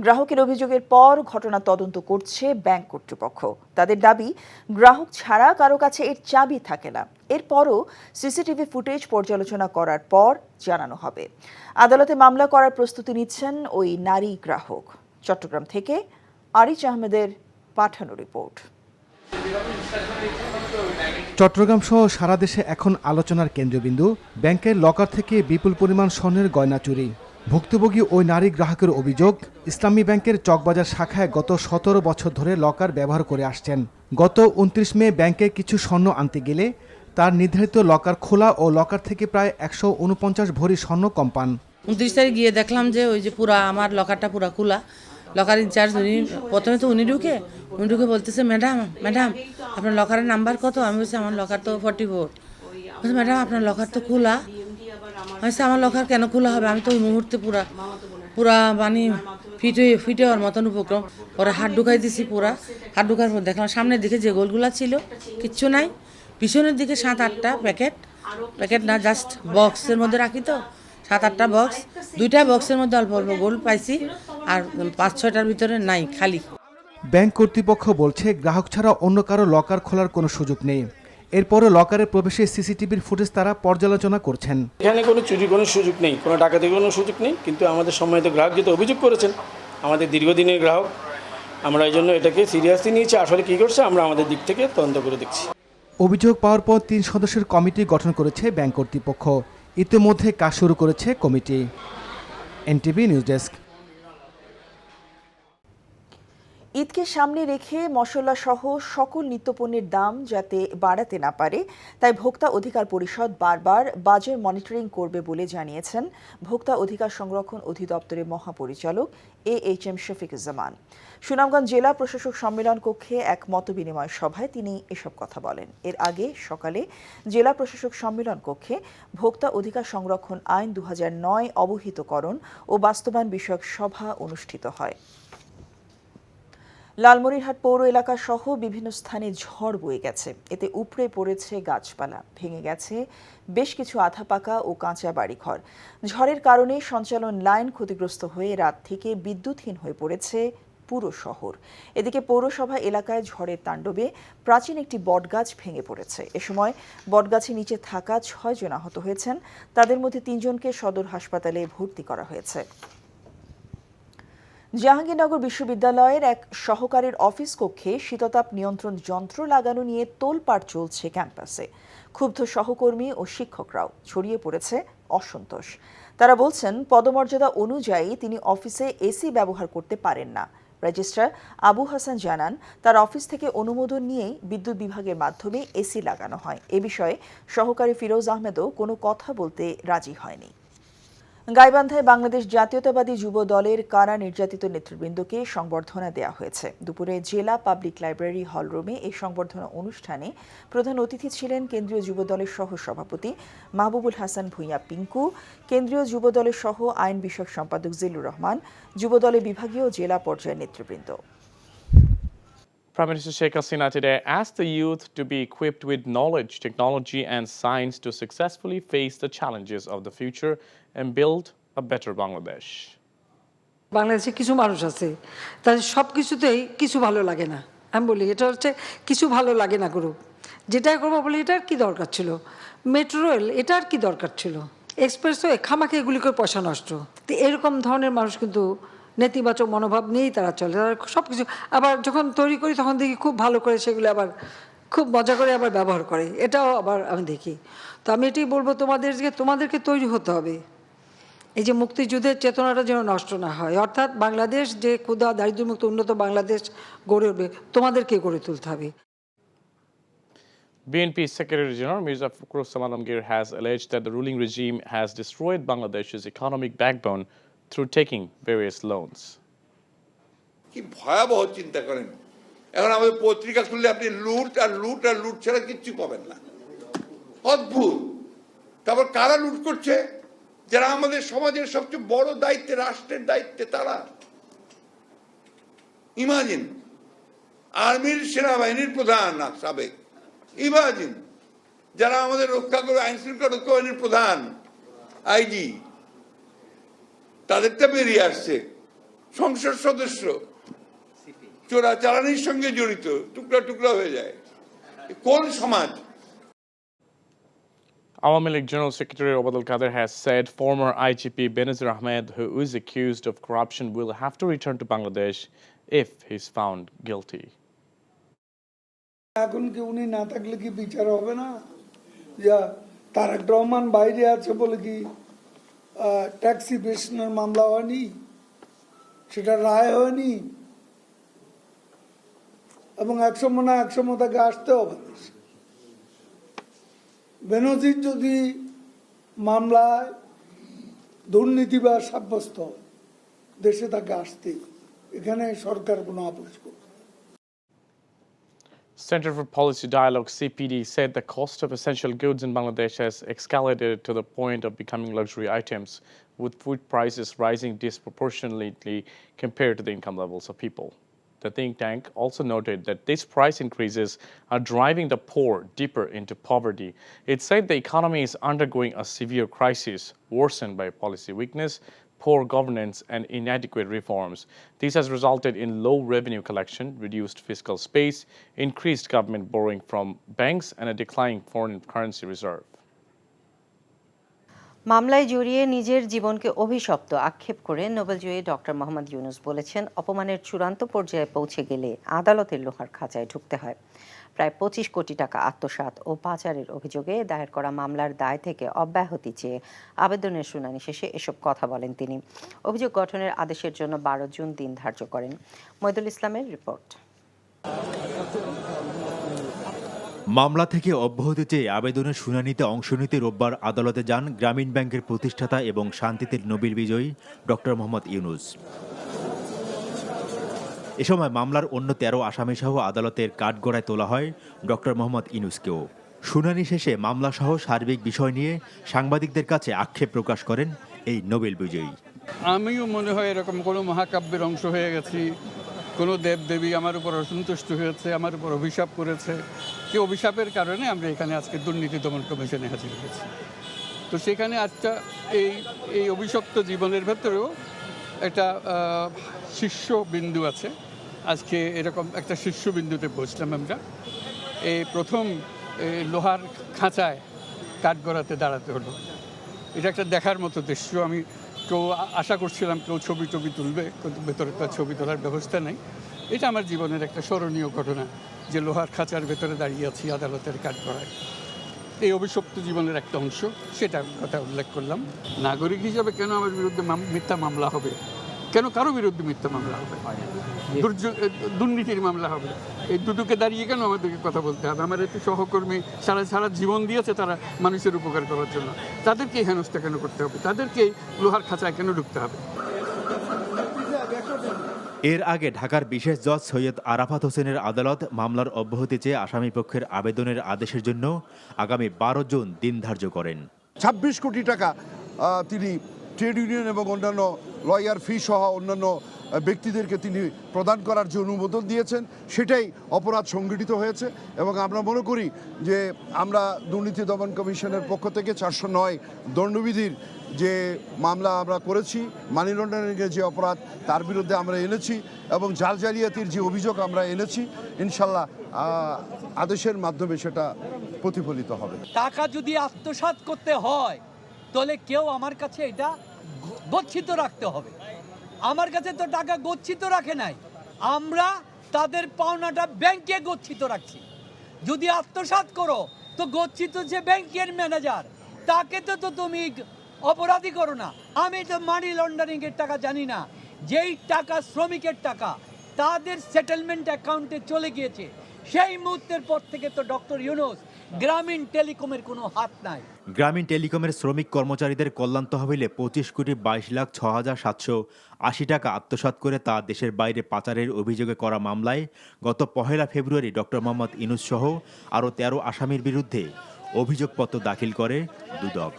গ্রাহকের অভিযোগের পর ঘটনা তদন্ত করছে ব্যাংক কর্তৃপক্ষ। তাদের দাবি, গ্রাহক ছাড়া কারো কাছে এর চাবি থাকে না। এরপরও সিসিটিভি ফুটেজ পর্যালোচনা করার পর জানানো হবে। আদালতে মামলা করার প্রস্তুতি নিচ্ছেন ওই নারী গ্রাহক। চট্টগ্রাম থেকে আরিজ আহমেদের পাঠানো রিপোর্ট। চট্টগ্রাম সহ সারা দেশে এখন আলোচনার কেন্দ্রবিন্দু ব্যাংকের লকার থেকে বিপুল পরিমাণ স্বর্ণের গয়না চুরি। ভুক্তভোগী ওই নারী গ্রাহকের অভিযোগ, ইসলামী ব্যাংকের চকবাজার শাখায় গত 17 বছর ধরে লকার ব্যবহার করে আসছেন। গত 29 মে ব্যাংকে কিছু স্বর্ণ আনতে গেলে তার নির্ধারিত লকার খোলা ও লকার থেকে প্রায় 149 ভরি স্বর্ণ কম পান। 29 তারিখ গিয়ে দেখলাম যে ওই যে পুরা আমার লকারটা পুরা খোলা। লকার ইনচার্জ উনি প্রথমে তো উনি ঢুকে বলতেছে, ম্যাডাম আপনার লকারের নাম্বার কত? আমি বলছি আমার লকার তো 44। বলছি ম্যাডাম আপনার লকার তো খোলা। আমি আমার লকার কেন খোলা হবে? আমি তো ওই মুহূর্তে পুরা মানে ফিট হওয়ার মতন উপক্রম। পরে হাত ঢুকাই দিছি, পুরা হাত ঢুকার পর দেখলাম সামনের দিকে যে গোলগুলা ছিল কিচ্ছু নাই, পিছনের দিকে 7-8টা প্যাকেট না, জাস্ট বক্সের মধ্যে রাখি তো 7-8টা বক্স, 2টা বক্সের মধ্যে অল্প অল্প গোল্ড পাইছি আর 5-6টার ভিতরে নাই, খালি। ব্যাংক কর্তৃপক্ষ বলছে, গ্রাহক ছাড়া অন্য কারো লকার খোলার কোনো সুযোগ নেই। এরপরও লকারে প্রবেশে সিসিটিভির ফুটেজ তারা পর্যালোচনা করছেন। এখানে কোনো চুরির কোনো সুযোগ নেই, কোনো ডাকাতির কোনো সুযোগ নেই। কিন্তু আমাদের সম্মানিত গ্রাহক যেটা অভিযোগ করেছেন, আমাদের দীর্ঘদিনের গ্রাহক, আমরা এই জন্য এটাকে সিরিয়াসলি নিয়েছি। আসলে কী করছে আমরা আমাদের দিক থেকে তদন্ত করে দেখছি। অভিযোগ পাওয়ার পর 3 সদস্যের কমিটি গঠন করেছে ব্যাংক কর্তৃপক্ষ। ইতিমধ্যে কাজ শুরু করেছে কমিটি। NTV news desk. ঈদকে সামনে রেখে মশলা সহ সকল নিত্যপণ্যের দাম যাতে বাড়াতে না পারে তাই ভোক্তা অধিকার পরিষদ বারবার বাজার মনিটরিং করবে বলে জানিয়েছেন ভোক্তা অধিকার সংরক্ষণ অধিদপ্তরের মহাপরিচালক AHM শফিকুজ্জামান। সুনামগঞ্জ জেলা প্রশাসক সম্মেলন কক্ষে এক মতবিনিময় সভায় তিনি এসব কথা বলেন। এর আগে সকালে জেলা প্রশাসক সম্মেলন কক্ষে ভোক্তা অধিকার সংরক্ষণ আইন 2009 অবহিতকরণ ও বাস্তবায়ন বিষয়ক সভা অনুষ্ঠিত হয়। লালমনিরহাট পৌর এলাকা সহ বিভিন্ন স্থানে ঝড় বয়ে গেছে। এতে উপড়ে পড়েছে গাছপালা, ভেঙে গেছে বেশ কিছু আধা পাকা ও কাঁচা বাড়িঘর। ঝড়ের কারণে সঞ্চালন লাইন ক্ষতিগ্রস্ত হয়ে রাত থেকে বিদ্যুৎহীন হয়ে পড়েছে পুরো শহর। এদিকে পৌরসভা এলাকায় ঝড়ের তাণ্ডবে প্রাচীন একটি বটগাছ ভেঙে পড়েছে। এ সময় বটগাছের নিচে থাকা 6 জন আহত হয়েছেন। তাদের মধ্যে 3 জনকে সদর হাসপাতালে ভর্তি করা হয়েছে। জাহাঙ্গীরনগর বিশ্ববিদ্যালয়ের এক সহকারীর অফিস কক্ষে শীততাপ নিয়ন্ত্রণ যন্ত্র লাগানো নিয়ে তোলপাড় চলছে ক্যাম্পাসে। ক্ষুব্ধ সহকর্মী ও শিক্ষকরাও, ছড়িয়ে পড়েছে অসন্তোষ। তারা বলছেন পদমর্যাদা অনুযায়ী তিনি অফিসে এসি ব্যবহার করতে পারেন না। রেজিস্ট্রার আবু হাসান জানান তার অফিস থেকে অনুমোদন নিয়েই বিদ্যুৎ বিভাগের মাধ্যমে এসি লাগানো হয়। এ বিষয়ে সহকারী ফিরোজ আহমেদও কোনো কথা বলতে রাজি হয়নি। গাইবান্ধায় বাংলাদেশ জাতীয়তাবাদী যুব দলের কারা নির্যাতিত নেতৃবৃন্দকে সংবর্ধনা দেওয়া হয়েছে। দুপুরে জেলা পাবলিক লাইব্রেরি হলরুমে এই সংবর্ধনা অনুষ্ঠানে প্রধান অতিথি ছিলেন কেন্দ্রীয় যুব দলের সহ সভাপতি মাহবুবুল হাসান ভূঁইয়া পিঙ্কু, কেন্দ্রীয় যুব দলের সহ আইন বিষয়ক সম্পাদক জিল্লুর রহমান, যুব দলের বিভাগীয় জেলা পর্যায়ের নেতৃবৃন্দ। Prime Minister Sheikh Hasina today asked the youth to be equipped with knowledge, technology and science to successfully face the challenges of the future and build a better Bangladesh. বাংলাদেশে কিছু মানুষ আছে তাদের সব কিছুতেই কিছু ভালো লাগে না। আমি বলি এটা হচ্ছে কিছু ভালো লাগে না গ্রুপ, যেটাই করবো বলি এটার কি দরকার ছিল, মেট্রো রেল এটার কি দরকার ছিল, এক্সপ্রেসওয়ে খামাকে এগুলি করে পয়সা নষ্ট। তো এরকম ধরনের মানুষ কিন্তু নেতিবাচক মনোভাব নিয়েই তারা চলে। তারা সব কিছু আবার যখন তৈরি করি তখন দেখি খুব ভালো করে সেগুলো আবার খুব মজা করে আবার ব্যবহার করে, এটাও আবার আমি দেখি। তো আমি এটাই বলবো তোমাদেরকে তৈরি হতে হবে, এই যে মুক্তিযুদ্ধের চেতনাটা যেন নষ্ট না হয়, অর্থাৎ বাংলাদেশ যে ক্ষুধা দারিদ্র্যমুক্ত উন্নত বাংলাদেশ গড়ে উঠবে তোমাদেরকে গড়ে তুলতে হবে। BNP Secretary General Mirza Fakhrul Islam Alamgir has alleged that the ruling regime has destroyed Bangladesh's economic backbone through taking various loans. কি ভয়াবহ চিন্তা করেন। এখন আমাদের পত্রিকা খুললে আপনি লুট আর লুট আর লুট ছাড়া কিচ্ছু পাবেন না। অদ্ভুত। তারপর কারা লুট করছে? যারা আমাদের সমাজের সবচেয়ে বড় দায়িত্বে, রাষ্ট্রের দায়িত্বে তারা। ইমাজিন, আর্মির সেনাবাহিনীর প্রধান সাবেক, ইমাজিন যারা আমাদের রক্ষা করে, আইন শৃঙ্খলা রক্ষা বাহিনীর প্রধান আইজি, তাদেরটা বেরিয়ে আসছে। সংসদ সদস্য চোরাচালানির সঙ্গে জড়িত, টুকরা টুকরা হয়ে যায়। কোন সমাজ? Awami League General Secretary Obadul Kader has said former IGP Benazir Ahmed, who is accused of corruption, will have to return to Bangladesh if he's found guilty. এখন কি উনি না থাকলে কি বিচার হবে না? যা তারেক রহমান বাইরে আছে বলে কি ট্যাক্সি বেশনের মামলা হয়নি, সেটা রায় হয়নি, এবং 100 মনে তাকে আসতে হবে। বেনজির যদি মামলায় দুর্নীতিবাজ সাব্যস্ত হয়, দেশে তাকে আসতে, এখানে সরকার কোনো আপোষ করবে। Center for Policy Dialogue CPD said the cost of essential goods in Bangladesh has escalated to the point of becoming luxury items, with food prices rising disproportionately compared to the income levels of people. The think tank also noted that these price increases are driving the poor deeper into poverty. It said the economy is undergoing a severe crisis, worsened by policy weakness, poor governance, and inadequate reforms. This has resulted in low revenue collection, reduced fiscal space, increased government borrowing from banks, and a declining foreign currency reserve. মামলায় জড়িয়ে নিজের জীবনকে অভিশপ্ত আক্ষেপ করে নোবেলজয়ী doctor Mohammad Yunus বলেছেন, অপমানের চূড়ান্ত পর্যায়ে পৌঁছে গেলে আদালতের লোহার খাঁচায় ঢুকতে হয়। প্রায় 25 কোটি টাকা আত্মসাৎ ও পাচারের অভিযোগে দায়ের করা মামলার দায় থেকে অব্যাহতি চেয়ে আবেদনের শুনানি শেষে এসব কথা বলেন তিনি। অভিযোগ গঠনের আদেশের জন্য 12 জুন দিন ধার্য করেন। মইদুল ইসলামের রিপোর্ট। মামলা থেকে অব্যাহতি চেয়ে আবেদনের শুনানিতে অংশ নিতে রোববার আদালতে যান গ্রামীণ ব্যাংকের প্রতিষ্ঠাতা এবং শান্তিতে নোবেল বিজয়ী ডক্টর মোহাম্মদ ইউনুস। এ সময় মামলার অন্য 13 আসামিসহ আদালতের কাঠগড়ায় তোলা হয় ডক্টর মোহাম্মদ ইউনুসকেও। শুনানি শেষে মামলাসহ সার্বিক বিষয় নিয়ে সাংবাদিকদের কাছে আক্ষেপ প্রকাশ করেন এই নোবেল বিজয়ী। আমিও মনে হয় এরকম কোনো মহাকাব্যের অংশ হয়ে গেছি, কোনো দেবদেবী আমার উপর অসন্তুষ্ট হয়েছে, আমার উপর অভিশাপ করেছে। সেই অভিশাপের কারণে আমরা এখানে আজকে দুর্নীতি দমন কমিশনে হাজির হয়েছি। তো সেখানে আজটা এই অভিশপ্ত জীবনের ভেতরেও একটা শীর্ষবিন্দু আছে। আজকে এরকম একটা শীর্ষবিন্দুতে পৌঁছলাম আমরা। এই প্রথম লোহার খাঁচায় কাঠগড়াতে দাঁড়াতে হলো। এটা একটা দেখার মতো দৃশ্য। আমি কেউ আশা করছিলাম কেউ ছবি তুলবে, কিন্তু ভেতরে তো ছবি তোলার ব্যবস্থা নেই। এটা আমার জীবনের একটা স্মরণীয় ঘটনা যে লোহার খাঁচার ভেতরে দাঁড়িয়ে আছি আদালতের কাঠগড়ায়। এই অভিশপ্ত জীবনের একটা অংশ, সেটা কথা উল্লেখ করলাম। নাগরিক হিসাবে কেন আমার বিরুদ্ধে মিথ্যা মামলা হবে, কেন কারো বিরুদ্ধে মিথ্যা মামলা হবে, দুর্নীতির মামলা হবে? এই দুদুকে দাঁড়িয়ে কেন আমাদেরকে কথা বলতে হবে? আমার একটু সহকর্মী সারা জীবন দিয়েছে তারা মানুষের উপকার করার জন্য, তাদেরকে হেনস্থা কেন করতে হবে? তাদেরকে লোহার খাঁচায় কেন ঢুকতে হবে? এর আগে ঢাকার বিশেষ জজ সৈয়দ আরাফাত হোসেনের আদালত মামলার অব্যাহতি চেয়ে আসামি পক্ষের আবেদনের আদেশের জন্য আগামী 12 জুন দিন ধার্য করেন। 26 কোটি টাকা তিনি ট্রেড ইউনিয়ন এবং অন্যান্য লয়ার ফি সহ অন্যান্য ব্যক্তিদেরকে তিনি প্রদান করার যে অনুমোদন দিয়েছেন, সেটাই অপরাধ সংগঠিত হয়েছে। এবং আমরা মনে করি যে আমরা দুর্নীতি দমন কমিশনের পক্ষ থেকে 409 দণ্ডবিধির যে মামলা আমরা করেছি, মানি লন্ডারিংয়ের যে অপরাধ তার বিরুদ্ধে আমরা এনেছি এবং জাল জালিয়াতির যে অভিযোগ আমরা এনেছি, ইনশাল্লাহ আদেশের মাধ্যমে সেটা প্রতিফলিত হবে। টাকা যদি আত্মসাৎ করতে হয় তাহলে কেউ আমার কাছে এটা গচ্ছিত রাখতে হবে। আমার কাছে তো টাকা গচ্ছিত রাখে নাই, আমরা তাদের পাওনাটা ব্যাংকে গচ্ছিত রাখছি। যদি আত্মসাৎ করো তো গচ্ছিত যে ব্যাংকের ম্যানেজার, তাকে তো তুমি অপরাধী করো না। আমি তো মানি লন্ডারিং এর টাকা জানি না। যেই টাকা শ্রমিকের টাকা তাদের সেটেলমেন্ট অ্যাকাউন্টে চলে গিয়েছে, সেই মুহূর্তের পর থেকে তো ডক্টর ইউনুস গ্রামীণ টেলিকমের কোনো হাত নাই। গ্রামীণ টেলিকমের শ্রমিক কর্মচারীদের কল্যাণ তহবিলে 25,22,06,780 টাকা আত্মসাৎ করে তা দেশের বাইরে পাচারের অভিযোগে করা মামলায় গত 1 ফেব্রুয়ারি ডক্টর মোহাম্মদ ইউনুস সহ আরও 13 আসামির বিরুদ্ধে অভিযোগপত্র দাখিল করে দুদক।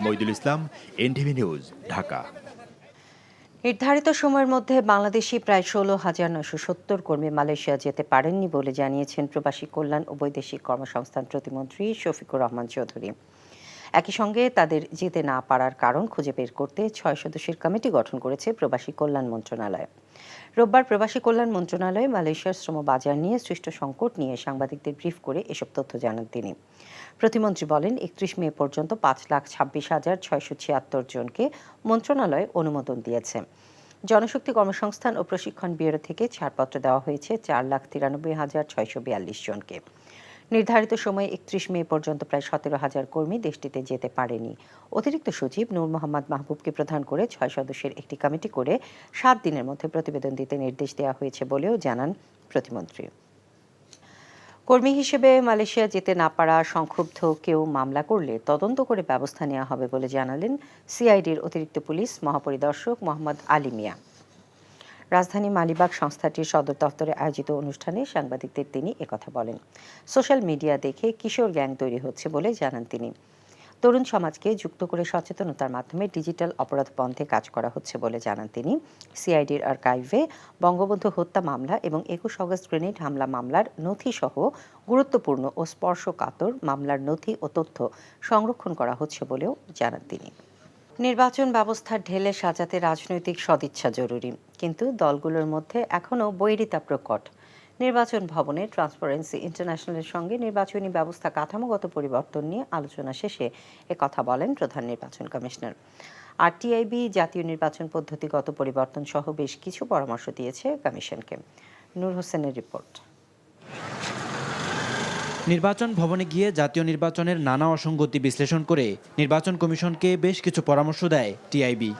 মইদুল ইসলাম, এনটিভি নিউজ, ঢাকা। নির্ধারিত সময়ের মধ্যে বাংলাদেশি প্রায় 16,970 কর্মী মালয়েশিয়া যেতে পারেননি বলে জানিয়েছেন প্রবাসী কল্যাণ ও বৈদেশিক কর্মসংস্থান প্রতিমন্ত্রী শফিকুর রহমান চৌধুরী। একই সঙ্গে তাদের যেতে না পারার কারণ খুঁজে বের করতে 6 সদস্যের কমিটি গঠন করেছে প্রবাসী কল্যাণ মন্ত্রণালয়। রোববার প্রবাসী কল্যাণ মন্ত্রণালয়ে মালয়েশিয়ার শ্রম বাজার নিয়ে সৃষ্ট সংকট নিয়ে সাংবাদিকদের ব্রিফ করে এসব তথ্য জানান তিনি। প্রতিমন্ত্রী বলেন, 31 মে পর্যন্ত 5,26,676 জনকে মন্ত্রণালয় অনুমোদন দিয়েছে। জনশক্তি কর্মসংস্থান ও প্রশিক্ষণ ব্যুরো থেকে ছাড়পত্র দেওয়া হয়েছে 4,93,642 জনকে। নির্ধারিত সময়ে 31 মে পর্যন্ত প্রায় 17,000 কর্মী দেশটিতে যেতে পারেনি। অতিরিক্ত সচিব নূর মোহাম্মদ মাহবুবকে প্রধান করে 6 সদস্যের একটি কমিটি করে 7 দিনের মধ্যে প্রতিবেদন দিতে নির্দেশ দেওয়া হয়েছে বলেও জানান প্রতিমন্ত্রী। কর্মী হিসেবে মালয়েশিয়া যেতে না পারা সংক্ষুব্ধ কেউ মামলা করলে তদন্ত করে ব্যবস্থা নেওয়া হবে বলে জানালেন সিআইডির অতিরিক্ত পুলিশ মহাপরিদর্শক মোহাম্মদ আলী মিয়া। রাজধানী মালিবাগ সংস্থাটির সদর দফতরে আয়োজিত অনুষ্ঠানে সাংবাদিকদের তিনি একথা বলেন। সোশ্যাল মিডিয়া দেখে কিশোর গ্যাং তৈরি হচ্ছে বলে জানান তিনি। তরুণ সমাজকে যুক্ত করে সচেতনতার মাধ্যমে ডিজিটাল অপরাধ বন্ধে কাজ করা হচ্ছে বলে জানান তিনি। সিআইডির আর্কাইভে বঙ্গবন্ধু হত্যা মামলা এবং 21 আগস্ট গ্রেনেড হামলা মামলার নথি সহ গুরুত্বপূর্ণ ও স্পর্শকাতর মামলার নথি ও তথ্য সংরক্ষণ করা হচ্ছে বলেও জানান তিনি। নির্বাচন ব্যবস্থার ঢেলে সাজাতে রাজনৈতিক সদিচ্ছা জরুরি, কিন্তু দলগুলোর মধ্যে এখনও বৈরিতা প্রকট। নির্বাচন ভবনে ট্রান্সপারেন্সি ইন্টারন্যাশনালের সঙ্গে নির্বাচনী ব্যবস্থা কাঠামোগত পরিবর্তন নিয়ে আলোচনা শেষে একথা বলেন প্রধান নির্বাচন কমিশনার। আর টিআইবি জাতীয় নির্বাচন পদ্ধতিগত পরিবর্তন সহ বেশ কিছু পরামর্শ দিয়েছে কমিশনকে। নূর হোসেনের রিপোর্ট। নির্বাচন ভবনে গিয়ে জাতীয় নির্বাচনের নানা অসঙ্গতি বিশ্লেষণ করে নির্বাচন কমিশনকে বেশ কিছু পরামর্শ দেয় টিআইবি।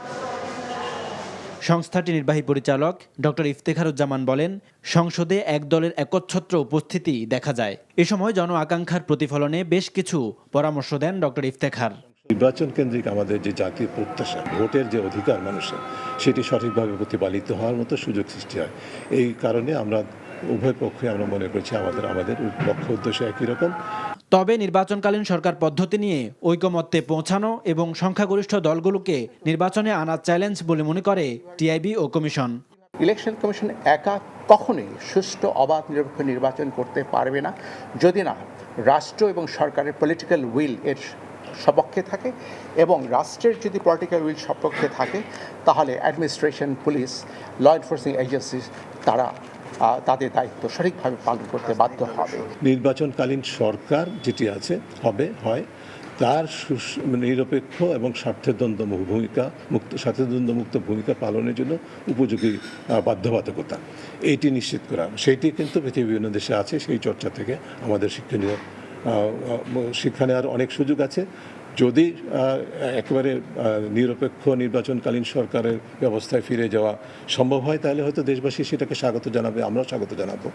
সংস্থাটির নির্বাহী পরিচালক ডক্টর ইফতেখারুজ্জামান বলেন, সংসদে এক দলের একচ্ছত্র উপস্থিতি দেখা যায়। এ সময় জন আকাঙ্ক্ষার প্রতিফলনে বেশ কিছু পরামর্শ দেন ডক্টর ইফতেখার। নির্বাচন কেন্দ্রিক আমাদের যে জাতীয় প্রত্যাশা, ভোটের যে অধিকার মানুষের, সেটি সঠিকভাবে প্রতিপালিত হওয়ার মতো সুযোগ সৃষ্টি হয়। এই কারণে আমরা উভয় পক্ষে আমরা মনে করছি আমাদের লক্ষ্য উদ্দেশ্য একই রকম। তবে নির্বাচনকালীন সরকার পদ্ধতি নিয়ে ঐকমত্যে পৌঁছানো এবং সংখ্যাগরিষ্ঠ দলগুলোকে নির্বাচনে আনা চ্যালেঞ্জ বলে মনে করে টিআইবি ও কমিশন। ইলেকশন কমিশন একা কখনোই সুষ্ঠু অবাধ নিরপেক্ষ নির্বাচন করতে পারবে না যদি না রাষ্ট্র এবং সরকারের পলিটিক্যাল উইল এর সপক্ষে থাকে, এবং রাষ্ট্রের যদি পলিটিক্যাল উইল সপক্ষে থাকে তাহলে administration, police, law enforcing agencies তারা তাদের দায়িত্ব সঠিকভাবে পালন করতে বাধ্য হবে। নির্বাচনকালীন সরকার যেটি আছে হয় তার নিরপেক্ষ এবং স্বার্থদ্বন্দ্বমুক্ত ভূমিকা পালনের জন্য উপযোগী বাধ্যবাধকতা এইটি নিশ্চিত করা, সেইটি কিন্তু পৃথিবীর বিভিন্ন দেশে আছে। সেই চর্চা থেকে আমাদের শিক্ষা নেওয়ার অনেক সুযোগ আছে। যদি একেবারে নিরপেক্ষ নির্বাচনকালীন সরকারের ব্যবস্থায় ফিরে যাওয়া সম্ভব হয় তাহলে হয়তো দেশবাসী সেটাকে স্বাগত জানাবে, আমরাও স্বাগত জানাবো।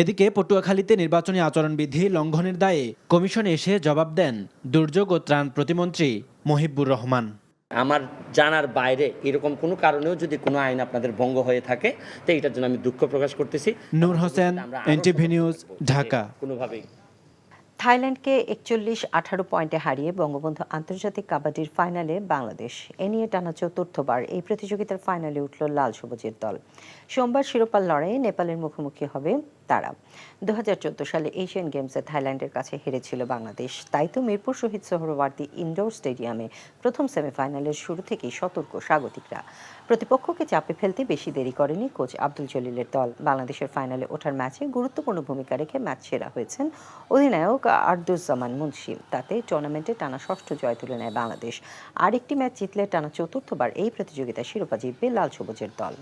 এদিকে পটুয়াখালীতে নির্বাচনী আচরণবিধি লঙ্ঘনের দায়ে কমিশনে এসে জবাব দেন দুর্যোগ ও ত্রাণ প্রতিমন্ত্রী মহিবুর রহমান। আমার জানার বাইরে এরকম কোনো কারণেও যদি কোনো আইন আপনাদের ভঙ্গ হয়ে থাকে তো এটার জন্য আমি দুঃখ প্রকাশ করতেছি। নূর হোসেন, এনটিভি নিউজ, ঢাকা। কোনোভাবেই থাইল্যান্ডকে 41-18 পয়েন্টে হারিয়ে বঙ্গবন্ধু আন্তর্জাতিক কাবাডির ফাইনালে বাংলাদেশ। এ নিয়ে টানা চতুর্থবার এই প্রতিযোগিতার ফাইনালে উঠল লাল সবুজের দল। সোমবার শিরোপার লড়াইয়ে নেপালের মুখোমুখি হবে তারা। 2014 সালে এশিয়ান গেমসে থাইল্যান্ডের কাছে হেরেছিল বাংলাদেশ। তাই তো মিরপুর শহীদ সোহরাওয়ার্দী ইনডোর স্টেডিয়ামে প্রথম সেমিফাইনালের শুরু থেকেই সতর্ক স্বাগতিকরা। প্রতিপক্ষকে চাপে ফেলতে বেশি দেরি করেনি কোচ আব্দুল জলিলের দল। বাংলাদেশের ফাইনালে ওঠার ম্যাচে গুরুত্বপূর্ণ ভূমিকা রেখে ম্যাচ সেরা হয়েছেন অধিনায়ক আরদুজ্জামান মুন্সি। তাতে টুর্নামেন্টে টানা 6ষ্ঠ জয় তুলে নেয় বাংলাদেশ। আরেকটি ম্যাচ জিতলে টানা চতুর্থবার এই প্রতিযোগিতায় শিরোপা জিতবে লাল সবুজের দল।